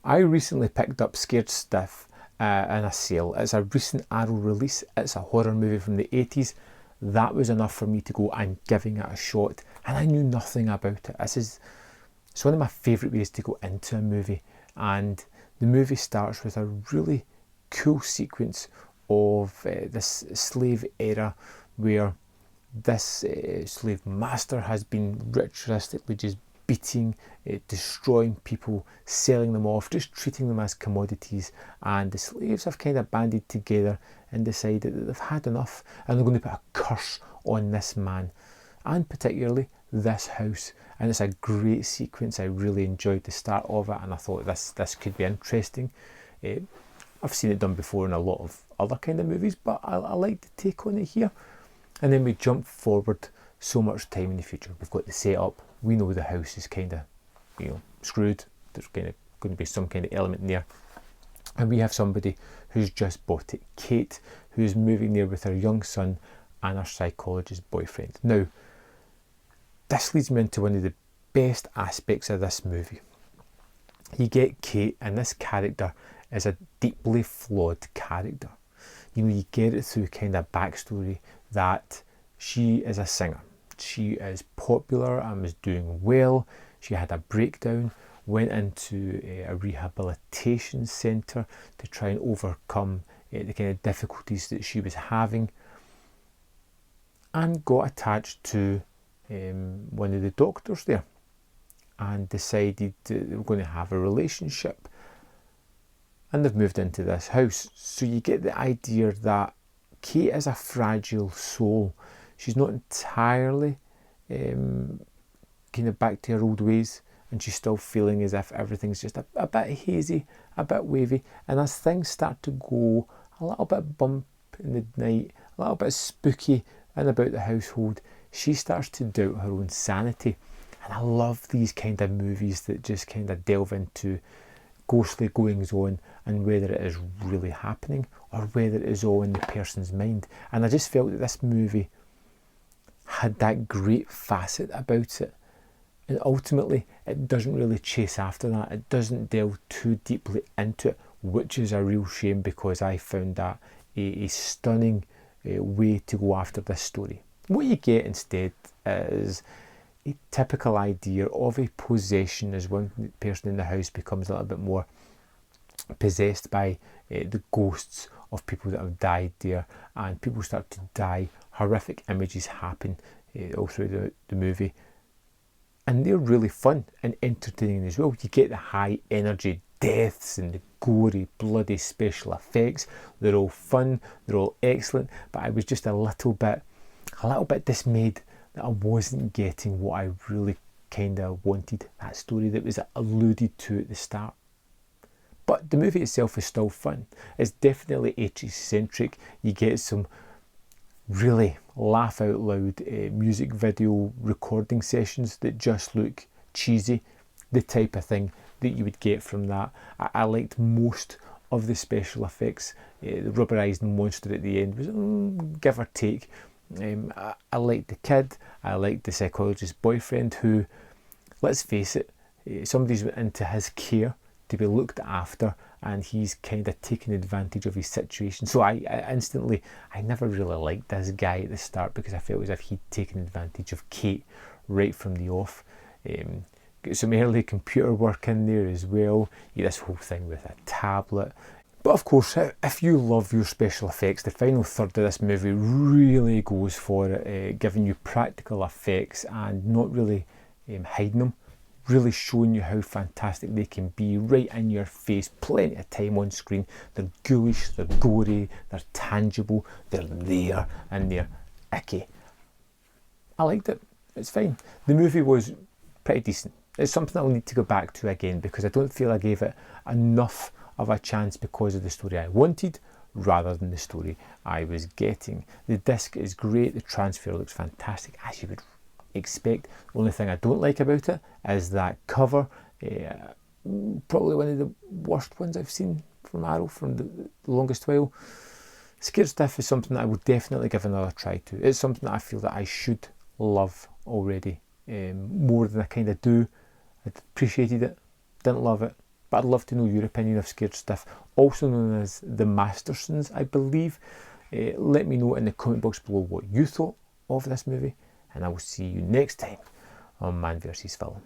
I recently picked up Scared Stiff in a sale. It's a recent Arrow release. It's a horror movie from the 80s. That was enough for me to go, I'm giving it a shot. And I knew nothing about it. It's one of my favourite ways to go into a movie. And the movie starts with a really cool sequence of this slave era where this slave master has been ritualistically just beating, destroying people, selling them off, just treating them as commodities, and the slaves have kind of banded together and decided that they've had enough and they're going to put a curse on this man and particularly this house. And it's a great sequence. I really enjoyed the start of it and I thought this could be interesting. I've seen it done before in a lot of other kind of movies, but I like the take on it here. And then we jump forward so much time in the future. We've got the setup. We know the house is kind of, screwed. There's kind of going to be some kind of element in there. And we have somebody who's just bought it, Kate, who's moving there with her young son and her psychologist boyfriend. Now, this leads me into one of the best aspects of this movie. You get Kate, and this character is a deeply flawed character. You get it through kind of backstory that she is a singer. She is popular and was doing well. She had a breakdown, went into a rehabilitation centre to try and overcome the kind of difficulties that she was having, and got attached to one of the doctors there and decided that they were going to have a relationship, and they've moved into this house. So you get the idea that Kate is a fragile soul. She's not entirely kind of back to her old ways, and she's still feeling as if everything's just a bit hazy, a bit wavy. And as things start to go a little bit bump in the night, a little bit spooky and about the household, she starts to doubt her own sanity. And I love these kind of movies that just kind of delve into ghostly goings on and whether it is really happening or whether it is all in the person's mind. And I just felt that this movie had that great facet about it, and ultimately it doesn't really chase after that. It doesn't delve too deeply into it, which is a real shame, because I found that a stunning way to go after this story. What you get instead is a typical idea of a possession as one person in the house becomes a little bit more possessed by the ghosts of people that have died there, and people start to die. Horrific images happen all through the movie, and they're really fun and entertaining as well. You get the high energy deaths and the gory, bloody special effects. They're all fun, they're all excellent, but I was just a little bit dismayed that I wasn't getting what I really kind of wanted, that story that was alluded to at the start. But the movie itself is still fun. It's definitely 80s centric. You get some really laugh out loud music video recording sessions that just look cheesy, the type of thing that you would get from that. I liked most of the special effects. The rubberized monster at the end was give or take. I liked the kid, I liked the psychologist boyfriend, who, let's face it, somebody's went into his care to be looked after, and he's kind of taken advantage of his situation. So I never really liked this guy at the start, because I felt as if he'd taken advantage of Kate right from the off. Got some early computer work in there as well. This whole thing with a tablet. But of course, if you love your special effects, the final third of this movie really goes for it, giving you practical effects and not really hiding them, really showing you how fantastic they can be right in your face, plenty of time on screen. They're ghoulish, they're gory, they're tangible, they're there, and they're icky. I liked it, it's fine. The movie was pretty decent. It's something I'll need to go back to again, because I don't feel I gave it enough of a chance because of the story I wanted rather than the story I was getting. The disc is great, the transfer looks fantastic, as you would expect. The only thing I don't like about it is that cover. Probably one of the worst ones I've seen from Arrow from the longest while. Scared Stiff is something that I would definitely give another try to. It's something that I feel that I should love already, more than I kind of do. I appreciated it, didn't love it, but I'd love to know your opinion of Scared Stiff, also known as the Mastersons, I believe. Let me know in the comment box below what you thought of this movie, and I will see you next time on Man vs. Film.